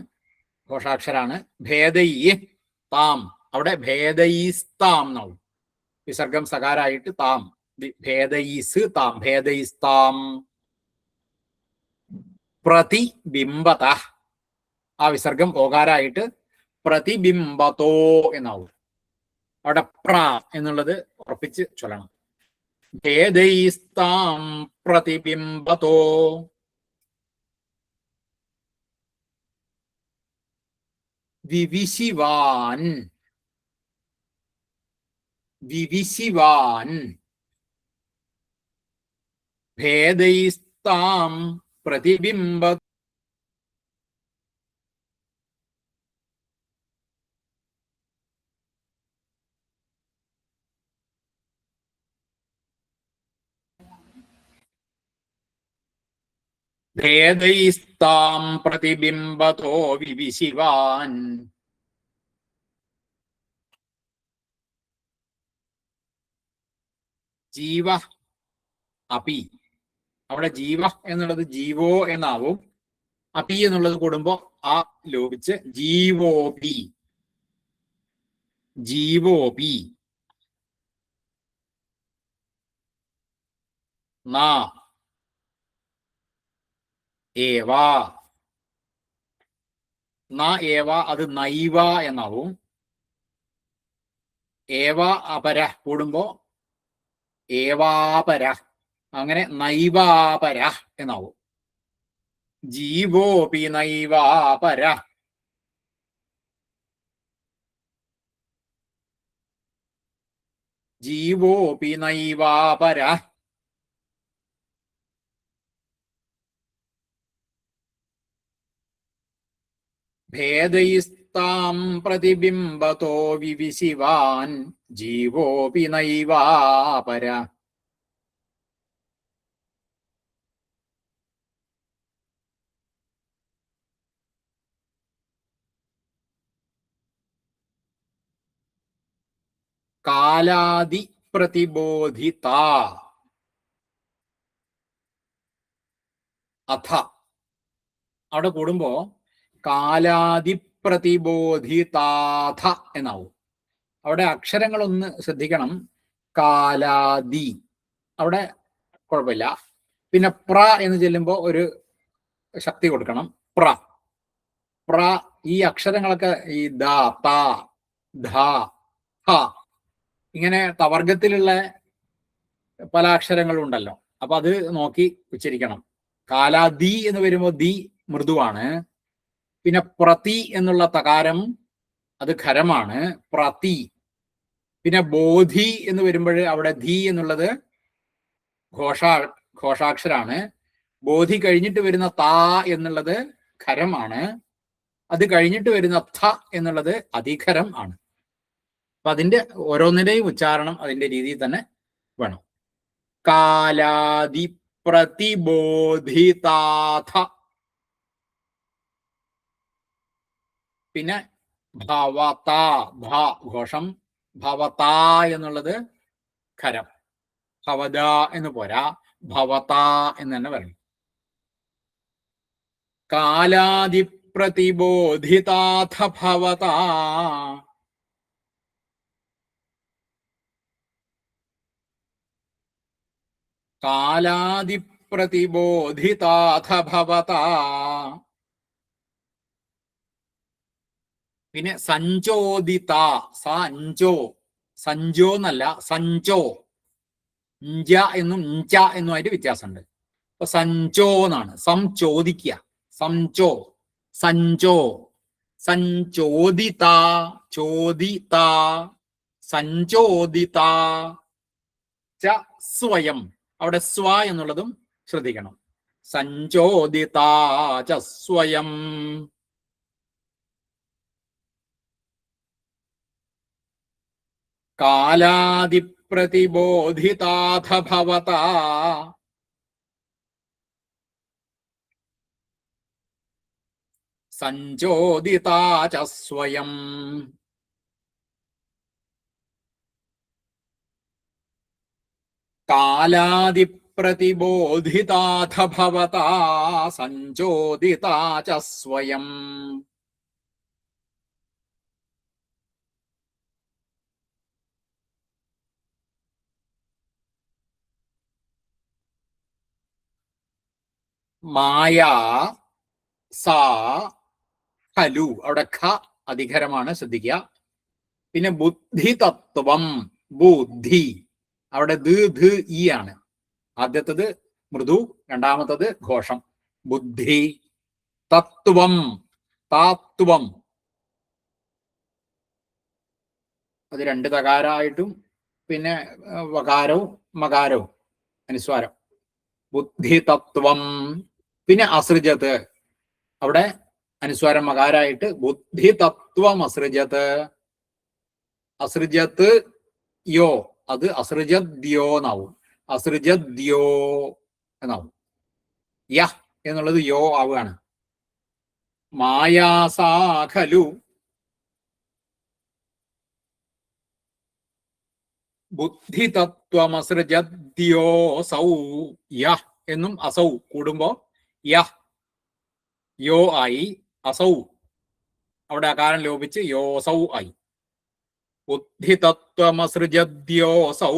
ഘോഷാക്ഷരാണ്. ഭേദൈ താം, അവിടെ ഭേദൈസ്താം എന്നാവും. വിസർഗം സകാരായിട്ട് താം, ഭേദൈസ് താം, ഭേദൈസ്താം. പ്രതിബിംബത, ആ വിസർഗം ഓകാരായിട്ട് പ്രതിബിംബത്തോ എന്നാവും. അവിടെ പ്ര എന്നുള്ളത് ഉറപ്പിച്ച് ചൊല്ലണം. ഭേദൈസ്താം പ്രതിബിംബത്തോ. വിവിശിവാൻ, വിവിശിവാൻ, ഭേദൈസ്താം പ്രതിബിംബ. ഭേദൈസ്താം പ്രതിബിംബത്തോ വിവിശിവാൻ. ജീവ അപി, അവിടെ ജീവ എന്നുള്ളത് ജീവോ എന്നാവും. അപി എന്നുള്ളത് കൂടുമ്പോ ആ ലോപിച്ച് ജീവോപി, ജീവോപി. നാ ഏവ, നാ ഏവ, അത് നൈവ എന്നാവും. ഏവ അപര കൂടുമ്പോ ഏവാപര, അങ്ങനെ നൈവാപര എന്നാവും. ജീവോപി നൈവാപര. ജീവോപി നൈവാപര. ഭേദൈസ്താം പ്രതിബിംബത്തോ വിവിശിവാൻ ജീവോപി നൈവാപര. കാലാദി പ്രതിബോധിത അഥ അവിടെ കൂടുമ്പോ കാലാദിപ്രതിബോധിതാഥ എന്നാവും. അവിടെ അക്ഷരങ്ങളൊന്ന് ശ്രദ്ധിക്കണം. കാലാദി അവിടെ കുഴപ്പമില്ല. പിന്നെ പ്ര എന്ന് ചെല്ലുമ്പോൾ ഒരു ശക്തി കൊടുക്കണം. പ്ര പ്ര ഈ അക്ഷരങ്ങളൊക്കെ ഈ ദ ത ധ ഹ ഇങ്ങനെ തവർഗത്തിലുള്ള പല അക്ഷരങ്ങളും ഉണ്ടല്ലോ. അപ്പൊ അത് നോക്കി ഉച്ചരിക്കണം. കാലാദി എന്ന് വരുമ്പോൾ ദി മൃദുവാണ്. പിന്നെ പ്രതി എന്നുള്ള തകാരം അത് ഖരമാണ്, പ്രതി. പിന്നെ ബോധി എന്ന് വരുമ്പോൾ അവിടെ ധി എന്നുള്ളത് ഘോഷാക്ഷരാണ്. ബോധി കഴിഞ്ഞിട്ട് വരുന്ന താ എന്നുള്ളത് ഖരമാണ്. അത് കഴിഞ്ഞിട്ട് വരുന്ന ഥ എന്നുള്ളത് അധിഖരം ആണ്. അപ്പൊ അതിന്റെ ഓരോന്നിന്റെയും ഉച്ചാരണം അതിന്റെ രീതിയിൽ തന്നെ വേണം. കാലാദി പ്രതിബോധിതാഥ. പിന്നെ ഭവത ഭ ഘോഷം, ഭവത എന്നുള്ളത് ഖരം. ഭവത എന്ന് പോരാ, ഭവത എന്ന് തന്നെ പറയും. കാലാദി പ്രതിബോധിതാഥ ഭവത. കാലാദി പ്രതിബോധിതാഥ ഭവത. പിന്നെ സഞ്ചോദിത, സഞ്ചോ, സഞ്ചോ എന്നല്ല സഞ്ചോ, ഞ്ച എന്നും ഞ്ച എന്നുമായിട്ട് വ്യത്യാസമുണ്ട്. അപ്പൊ സഞ്ചോ എന്നാണ്. സംചോദിക്കുക, സംചോ, സഞ്ചോ, സഞ്ചോദിത, ചോദിത, സഞ്ചോദിത ച സ്വയം. അവിടെ സ്വ എന്നുള്ളതും ശ്രദ്ധിക്കണം. സഞ്ചോദിത ച സ്വയം. കാലാദി പ്രതിബോധിതാഥ ഭവത. സഞ്ചോദിത ച സ്വയം. കാലാദി പ്രതിബോധിതാഥ ഭവത സഞ്ചോദിത ച സ്വയം. മായ സാ ഖലു. അവിടെ ഖ അധികരമാണ്, ശ്രദ്ധിക്കുക. പിന്നെ ബുദ്ധി തത്വം, ബുദ്ധി അവിടെ ദ് ഇ ആണ്. ആദ്യത്തത് മൃദു, രണ്ടാമത്തത് ഘോഷം. ബുദ്ധി. തത്വം, താത്വം അത് രണ്ട് തകാരായിട്ടും പിന്നെ വകാരവും മകാരവും അനുസ്വാരം. ബുദ്ധി തത്വം. പിന്നെ അസൃജത് അവിടെ അനുസ്വാരം മകാരായിട്ട് ബുദ്ധി തത്വം അസൃജത്. അസൃജത്ത് യോ അത് അസൃജദ്യോ എന്നാവും. അസൃജദ്യോ എന്നാവും. യ എന്നുള്ളത് യോ ആവുകയാണ്. മായാസാഖലു ബുദ്ധി തത്വമസൃജദ്യോ സൗ. യ എന്നും അസൗ കൂടുമ്പോ യ യോ ആയി. അസൗ അവിടെ അകാരം ലോപിച്ച് യോസൗ ആയി. ബുദ്ധി തത്വമസൃജദ്യോ സൗ.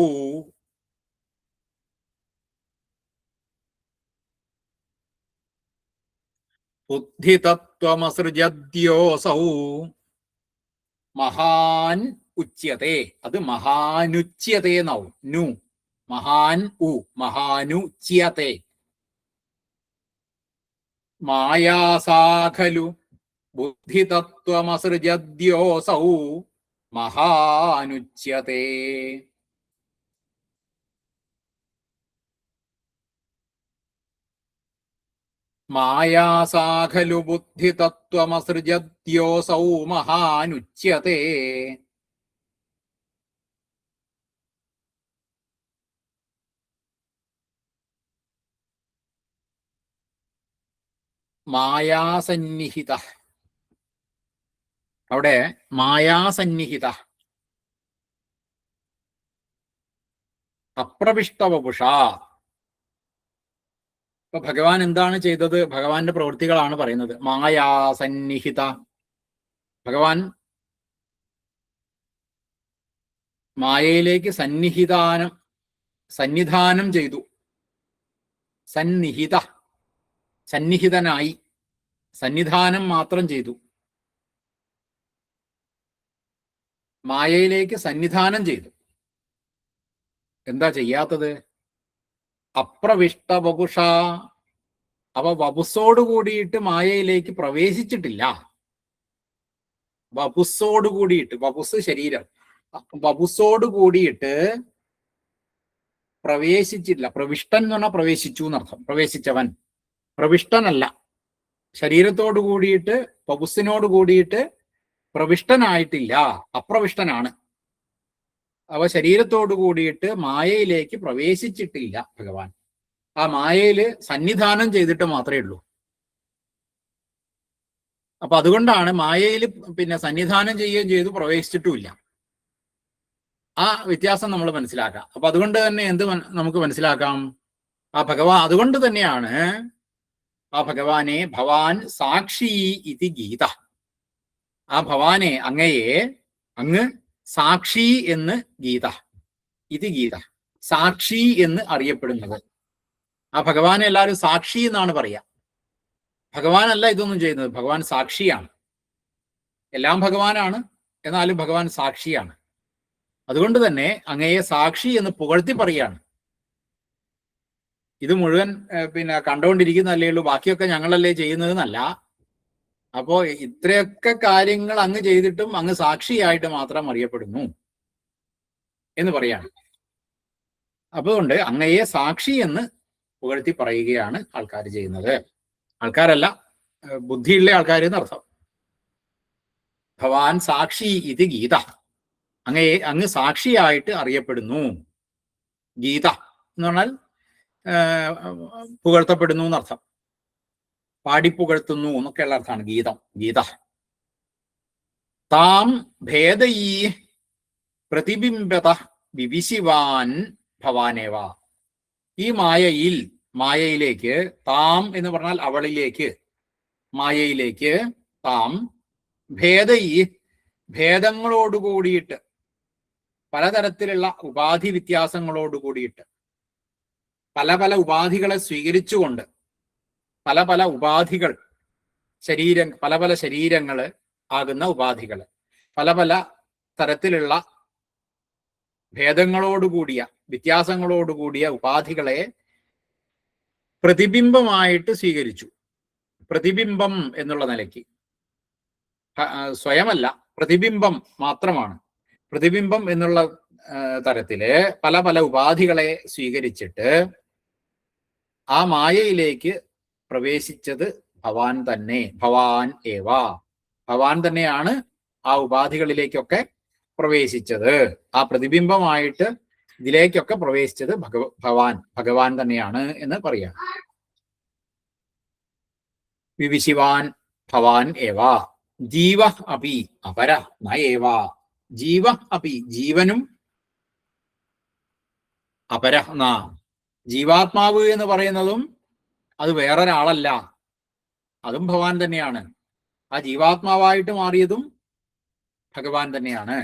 ബുദ്ധി തത്വമസൃജദ്യോ സൗ മഹാൻ ഉച്യത്തെ. അത് മഹാനുച്യത്തെ എന്നാവും. നു മഹാൻ ഉ മഹാനുച്യത്തെ. മായാസാഖലു ബുദ്ധി തത്വമസൃജദ്യോ സൗ മഹാനുച്യത്തെ. മായാസാഖലു ബുദ്ധി തത്വമസൃജദ്യോ സൗ മഹാനുച്യത്തെ. മായാസന്നിഹിത. അവിടെ മായാസന്നിഹിത അപ്രവിഷ്ടവപുഷ. ഇപ്പൊ ഭഗവാൻ എന്താണ് ചെയ്തത്? ഭഗവാന്റെ പ്രവൃത്തികളാണ് പറയുന്നത്. മായാസന്നിഹിത. ഭഗവാൻ മായയിലേക്ക് സന്നിധാനം ചെയ്തു. സന്നിഹിതനായി, സന്നിധാനം മാത്രം ചെയ്തു. മായയിലേക്ക് സന്നിധാനം ചെയ്തു. എന്താ ചെയ്യാത്തത്? അപ്രവിഷ്ട വപുഷ. അവ വപുസ്സോട് കൂടിയിട്ട് മായയിലേക്ക് പ്രവേശിച്ചിട്ടില്ല. വപുസ്സോട് കൂടിയിട്ട്, വപുസ് ശരീരം, വപുസ്സോട് കൂടിയിട്ട് പ്രവേശിച്ചില്ല. പ്രവിഷ്ടൻ എന്ന് പറഞ്ഞാൽ പ്രവേശിച്ചു എന്നർത്ഥം. പ്രവേശിച്ചവൻ. പ്രവിഷ്ടനല്ല. ശരീരത്തോട് കൂടിയിട്ട്, വപുസ്സിനോട് കൂടിയിട്ട് പ്രവിഷ്ടനായിട്ടില്ല. അപ്രവിഷ്ടനാണ്. അവ ശരീരത്തോട് കൂടിയിട്ട് മായയിലേക്ക് പ്രവേശിച്ചിട്ടില്ല ഭഗവാൻ. ആ മായയിൽ സന്നിധാനം ചെയ്തിട്ട് മാത്രമേ ഉള്ളൂ. അപ്പൊ അതുകൊണ്ടാണ് മായയിൽ പിന്നെ സന്നിധാനം ചെയ്യുകയും ചെയ്തു, പ്രവേശിച്ചിട്ടുമില്ല. ആ വ്യത്യാസം നമ്മൾ മനസ്സിലാക്കാം. അപ്പൊ അതുകൊണ്ട് തന്നെ എന്ത് നമുക്ക് മനസ്സിലാക്കാം? അതുകൊണ്ട് തന്നെയാണ് ആ ഭഗവാനെ ഭവാൻ സാക്ഷി ഇതി ഗീത. ആ ഭവാനെ, അങ്ങ് സാക്ഷി എന്ന് ഗീത, സാക്ഷി എന്ന് അറിയപ്പെടുന്നത്. ആ ഭഗവാനെ എല്ലാവരും സാക്ഷി എന്നാണ് പറയാ. ഭഗവാനല്ല ഇതൊന്നും ചെയ്യുന്നത്, ഭഗവാൻ സാക്ഷിയാണ്. എല്ലാം ഭഗവാനാണ്, എന്നാലും ഭഗവാൻ സാക്ഷിയാണ്. അതുകൊണ്ട് തന്നെ അങ്ങയെ സാക്ഷി എന്ന് പുകഴ്ത്തി പറയാണ്. ഇത് മുഴുവൻ പിന്നെ കണ്ടുകൊണ്ടിരിക്കുന്നതല്ലേ ഉള്ളൂ, ബാക്കിയൊക്കെ ഞങ്ങളല്ലേ ചെയ്യുന്നതെന്നല്ല. അപ്പോ ഇത്രയൊക്കെ കാര്യങ്ങൾ അങ്ങ് ചെയ്തിട്ടും അങ്ങ് സാക്ഷിയായിട്ട് മാത്രം അറിയപ്പെടുന്നു എന്ന് പറയാണ്. അതുകൊണ്ട് അങ്ങയെ സാക്ഷി എന്ന് പുകഴ്ത്തി പറയുകയാണ് ആൾക്കാർ ചെയ്യുന്നത്. ആൾക്കാരല്ല, ബുദ്ധിയുള്ള ആൾക്കാർ എന്നർത്ഥം. ഭവാൻ സാക്ഷി ഇത് ഗീത. അങ്ങ് സാക്ഷിയായിട്ട് അറിയപ്പെടുന്നു. ഗീത എന്ന് പറഞ്ഞാൽ പുകഴ്ത്തപ്പെടുന്നു എന്നർത്ഥം. പാടിപ്പുകഴ്ത്തുന്നു എന്നൊക്കെയുള്ള അർത്ഥമാണ് ഗീത. താം ഭേദയീ പ്രതിബിംബത വിവിശിവാൻ ഭവാനേവ. ഈ മായയിലേക്ക്, താം എന്ന് പറഞ്ഞാൽ അവളിലേക്ക്, മായയിലേക്ക്, താം ഭേദയീ ഭേദങ്ങളോടുകൂടിയിട്ട്, പലതരത്തിലുള്ള ഉപാധി വ്യത്യാസങ്ങളോടുകൂടിയിട്ട്, പല ഉപാധികളെ സ്വീകരിച്ചുകൊണ്ട്, പല ഉപാധികൾ, പല ശരീരങ്ങൾ ആകുന്ന ഉപാധികൾ, പല തരത്തിലുള്ള ഭേദങ്ങളോടുകൂടിയ, വ്യത്യാസങ്ങളോടുകൂടിയ ഉപാധികളെ പ്രതിബിംബമായിട്ട് സ്വീകരിച്ചു. പ്രതിബിംബം എന്നുള്ള നിലയ്ക്ക്, സ്വയമല്ല, പ്രതിബിംബം മാത്രമാണ്. പ്രതിബിംബം എന്നുള്ള തരത്തില് പല ഉപാധികളെ സ്വീകരിച്ചിട്ട് ആ മായയിലേക്ക് പ്രവേശിച്ചത് ഭവാൻ തന്നെ. ഭവാൻ തന്നെയാണ് ആ ഉപാധികളിലേക്കൊക്കെ പ്രവേശിച്ചത്. ആ പ്രതിബിംബമായിട്ട് ഇതിലേക്കൊക്കെ പ്രവേശിച്ചത് ഭഗവാൻ തന്നെയാണ് എന്ന് പറയാം. വിവിശിവാൻ ഭവാൻ ഏവ. ജീവ അപി അപര ന ഏവ. ജീവ അപി, ജീവനും, അപര ന, ജീവാത്മാവ് എന്ന് പറയുന്നതും അത് വേറൊരാളല്ല, അതും ഭഗവാൻ തന്നെയാണ്. ആ ജീവാത്മാവായിട്ട് മാറിയതും ഭഗവാൻ തന്നെയാണ്,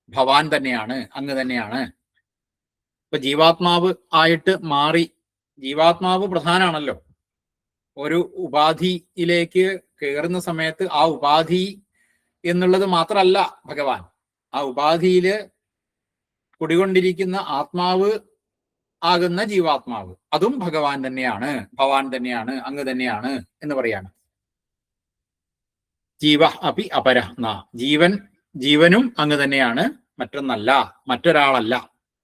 ഭവാൻ തന്നെയാണ്, അങ്ങ് തന്നെയാണ്. ഇപ്പൊ ജീവാത്മാവ് ആയിട്ട് മാറി, ജീവാത്മാവ് പ്രധാനാണല്ലോ. ഒരു ഉപാധിയിലേക്ക് കയറുന്ന സമയത്ത് ആ ഉപാധി എന്നുള്ളത് മാത്രമല്ല ഭഗവാൻ, ആ ഉപാധിയില് കുടികൊണ്ടിരിക്കുന്ന ആത്മാവ് ആകുന്ന ജീവാത്മാവ്, അതും ഭഗവാൻ തന്നെയാണ്, ഭവാൻ തന്നെയാണ്, അങ്ങ് തന്നെയാണ് എന്ന് പറയാണ്. ജീവ അപി അപര ന. ജീവനും അങ്ങ് തന്നെയാണ്, മറ്റൊന്നല്ല, മറ്റൊരാളല്ല,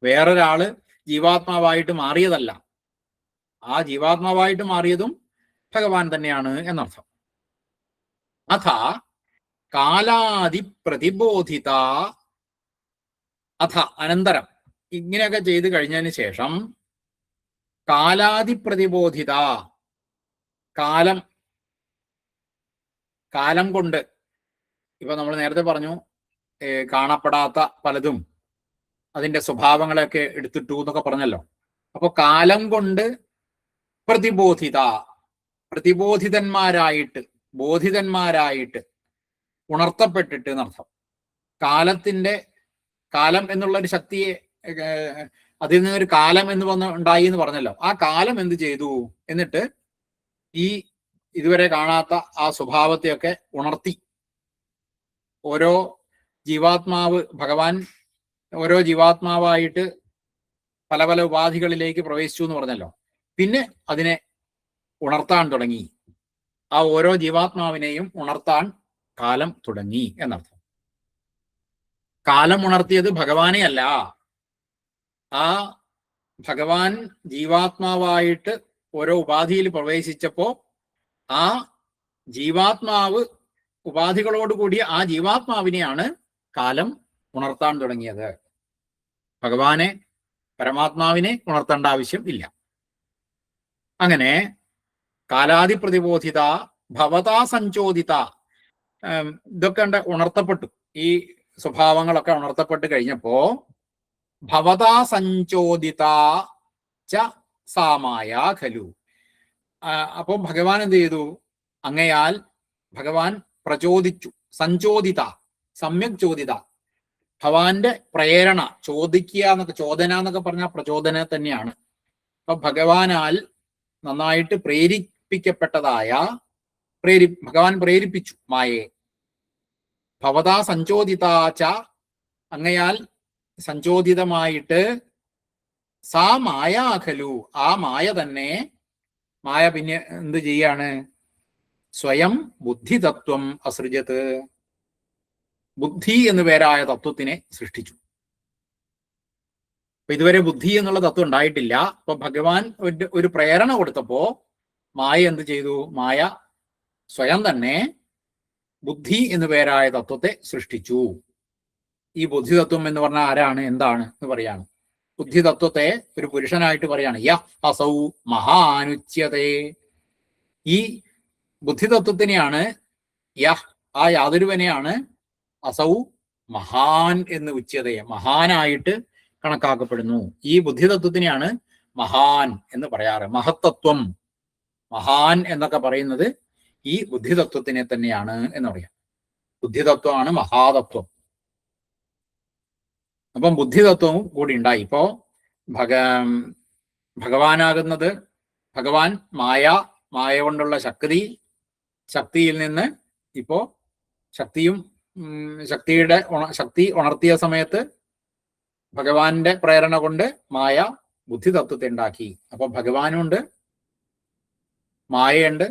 വേറൊരാള് ജീവാത്മാവായിട്ട് മാറിയതല്ല. ആ ജീവാത്മാവായിട്ട് മാറിയതും ഭഗവാൻ തന്നെയാണ് എന്നർത്ഥം. അഥ കാലാദി പ്രതിബോധിത. അഥ അനന്തരം, ഇങ്ങനെയൊക്കെ ചെയ്തു കഴിഞ്ഞതിന് ശേഷം, കാലാദി പ്രതിബോധിത, കാലം കൊണ്ട്, ഇപ്പൊ നമ്മൾ നേരത്തെ പറഞ്ഞു കാണപ്പെടാത്ത പലതും അതിന്റെ സ്വഭാവങ്ങളെയൊക്കെ എടുത്തിട്ടു എന്നൊക്കെ പറഞ്ഞല്ലോ. അപ്പൊ കാലം കൊണ്ട് പ്രതിബോധിതന്മാരായിട്ട്, ബോധിതന്മാരായിട്ട്, ഉണർത്തപ്പെട്ടിട്ട് എന്നർത്ഥം. കാലം എന്നുള്ള ഒരു ശക്തിയെ, അതിൽ നിന്നൊരു കാലം എന്ന് ഉണ്ടായി എന്ന് പറഞ്ഞല്ലോ. ആ കാലം എന്ത് ചെയ്തു? എന്നിട്ട് ഈ ഇതുവരെ കാണാത്ത ആ സ്വഭാവത്തെയൊക്കെ ഉണർത്തി. ഓരോ ജീവാത്മാവായിട്ട് പല പല ഉപാധികളിലേക്ക് പ്രവേശിച്ചു എന്ന് പറഞ്ഞല്ലോ. പിന്നെ അതിനെ ഉണർത്താൻ തുടങ്ങി. ആ ഓരോ ജീവാത്മാവിനെയും ഉണർത്താൻ കാലം തുടങ്ങി എന്നർത്ഥം. കാലം ഉണർത്തിയത് ഭഗവാനെ അല്ല. ആ ഭഗവാൻ ജീവാത്മാവായിട്ട് ഓരോ ഉപാധിയിൽ പ്രവേശിച്ചപ്പോ ആ ജീവാത്മാവ്, ഉപാധികളോടുകൂടിയ ആ ജീവാത്മാവിനെയാണ് കാലം ഉണർത്താൻ തുടങ്ങിയത്. ഭഗവാനെ, പരമാത്മാവിനെ ഉണർത്തേണ്ട ആവശ്യം ഇല്ല. അങ്ങനെ കാലാതിപ്രതിബോധിത ഭവതാ സഞ്ചോദിത, ഇതൊക്കെ ഉണർത്തപ്പെട്ടു. ഈ സ്വഭാവങ്ങളൊക്കെ ഉണർത്തപ്പെട്ട് കഴിഞ്ഞപ്പോ ഭവതാ സഞ്ചോദിത ച സാമായ ഖലു. അപ്പൊ ഭഗവാൻ എന്ത് ചെയ്തു? അങ്ങയാൽ ഭഗവാൻ പ്രചോദിച്ചു. സഞ്ചോദിത, സമ്യക് ചോദിത, ഭഗവാന്റെ പ്രേരണ, ചോദിക്കുക എന്നൊക്കെ, ചോദന എന്നൊക്കെ പറഞ്ഞാൽ പ്രചോദന തന്നെയാണ്. അപ്പൊ ഭഗവാനാൽ നന്നായിട്ട് പ്രേരിപ്പിക്കപ്പെട്ടതായ, ഭഗവാൻ പ്രേരിപ്പിച്ചു മായയെ. ഭവതാ സഞ്ചോദിതാച്ച, അങ്ങയാൽ സഞ്ചോദിതമായിട്ട്, സാ മായാഖലു, ആ മായ തന്നെ, മായ പിന്നെ എന്ത് ചെയ്യാണ്? സ്വയം ബുദ്ധിതത്വം അസൃജത്ത്, ബുദ്ധി എന്നു പേരായ തത്വത്തിനെ സൃഷ്ടിച്ചു. അപ്പൊ ഇതുവരെ ബുദ്ധി എന്നുള്ള തത്വം ഉണ്ടായിട്ടില്ല. അപ്പൊ ഭഗവാൻ ഒരു പ്രേരണ കൊടുത്തപ്പോ മായ എന്ത് ചെയ്തു? മായ സ്വയം തന്നെ ബുദ്ധി എന്നു പേരായ തത്വത്തെ സൃഷ്ടിച്ചു. ഈ ബുദ്ധിതത്വം എന്ന് പറഞ്ഞാൽ ആരാണ്, എന്താണ് എന്ന് പറയാണ്. ബുദ്ധിതത്വത്തെ ഒരു പുരുഷനായിട്ട് പറയാണ്. യ അസൗ മഹാനുച്യതേ. ഈ ബുദ്ധിതത്വത്തിനെയാണ്, ആ യാതൊരുവനെയാണ് അസൗ മഹാൻ എന്ന് ഉച്യതയെ, മഹാനായിട്ട് കണക്കാക്കപ്പെടുന്നു. ഈ ബുദ്ധിതത്വത്തിനെയാണ് മഹാൻ എന്ന് പറയാറ്. മഹത്തത്വം, മഹാൻ എന്നൊക്കെ പറയുന്നത് ഈ ബുദ്ധിതത്വത്തിനെ തന്നെയാണ് എന്ന് പറയാം. ബുദ്ധിതത്വമാണ് മഹാതത്വം. അപ്പം ബുദ്ധിതത്വവും കൂടി ഉണ്ടായി. ഇപ്പോ ഭഗവാനാകുന്നത്, ഭഗവാൻ മായ കൊണ്ടുള്ള ശക്തിയിൽ നിന്ന് ഇപ്പോ ശക്തി ഉണർത്തിയ സമയത്ത് ഭഗവാന്റെ പ്രേരണ കൊണ്ട് മായ ബുദ്ധിതത്വത്തെ ഉണ്ടാക്കി. അപ്പൊ ഭഗവാനുണ്ട്, മായയുണ്ട്,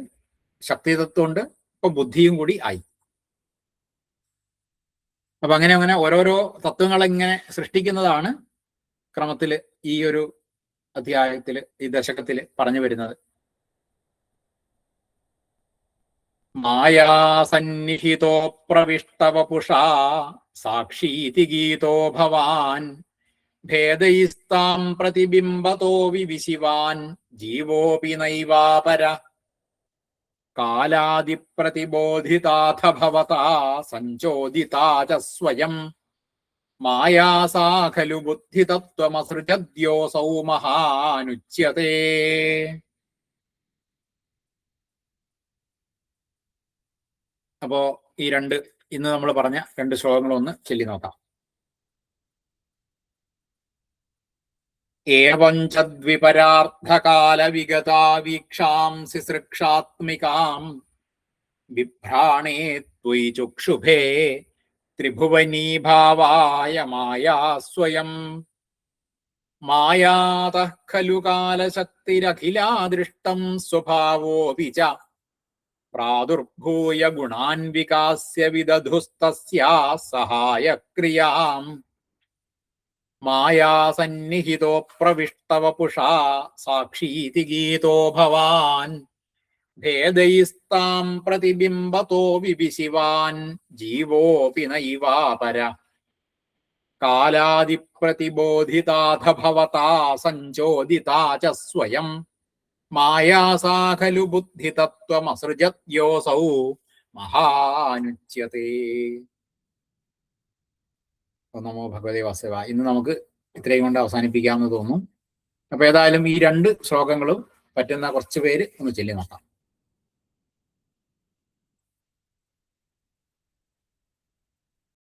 ശക്തിതത്വമുണ്ട്, ഇപ്പൊ ബുദ്ധിയും കൂടി ആയി. അപ്പൊ അങ്ങനെ ഓരോരോ തത്വങ്ങളിങ്ങനെ സൃഷ്ടിക്കുന്നതാണ് ക്രമത്തില് ഈ ഒരു അധ്യായത്തില്, ഈ ദശകത്തില് പറഞ്ഞു വരുന്നത്. മായാസന്നിഹിതോ പ്രവിഷ്ടവപുഷാ സാക്ഷീതി ഗീതോ ഭവാൻ ഭേദയിസ്താം പ്രതിബിംബതോ വിവിശിവാൻ ജീവോപി നൈവാപര കാലാദിപ്രതിബോധിതാഥ ഭവതാ സഞ്ചോദിതാ ച സ്വയം മായാസാ ഖലു ബുദ്ധിതത്വമസൃജദ്യോസൗ മഹാനുച്യതേ. അപ്പോ ഈ ഇന്ന് നമ്മൾ പറഞ്ഞ 2 ശ്ലോകങ്ങളൊന്ന് ചൊല്ലി നോക്കാം. ഏവഞ്ചദ്വിപരാർത്ഥകാല വിഗതാ വീക്ഷാംസി സൃക്ഷാത്മികാം ബിഭ്രാണേ ത്വയി ചുക്ഷുഭേ ത്രിഭുവനീഭാവായ മായാ സ്വയം മായാതഃ ഖലു കാലശക്തിരഖിലാദൃഷ്ടം സ്വഭാവോപി ച പ്രാദുർഭൂയ ഗുണാൻ വികാസ്യ വിദധുസ്തസ്യാ സഹായക്രിയാം മായാസന്നിഹിതോ പ്രവിഷ്ടവപുഷാ സാക്ഷീതി ഗീതോ ഭവാൻ ഭേദയിസ്താം പ്രതിബിംബതോ വിവിശിവാൻ ജീവോപി നൈവാപര കാലാദിപ്രതിബോധിതാഥ ഭവതാ സഞ്ചോദിതാ ച സ്വയം മായാസാ ഖലു ബുദ്ധിതത്വമസൃജദ്യോസൗ മഹാനുച്യതേ. ഓം നമോ ഭഗവതേ വാസുദേവായ. ഇന്ന് നമുക്ക് ഇത്രയും കൊണ്ട് അവസാനിപ്പിക്കാമെന്ന് തോന്നുന്നു. അപ്പൊ ഏതായാലും ഈ 2 ശ്ലോകങ്ങളും പറ്റുന്ന കുറച്ച് പേര് ഒന്ന് ചൊല്ലി നോക്കാം.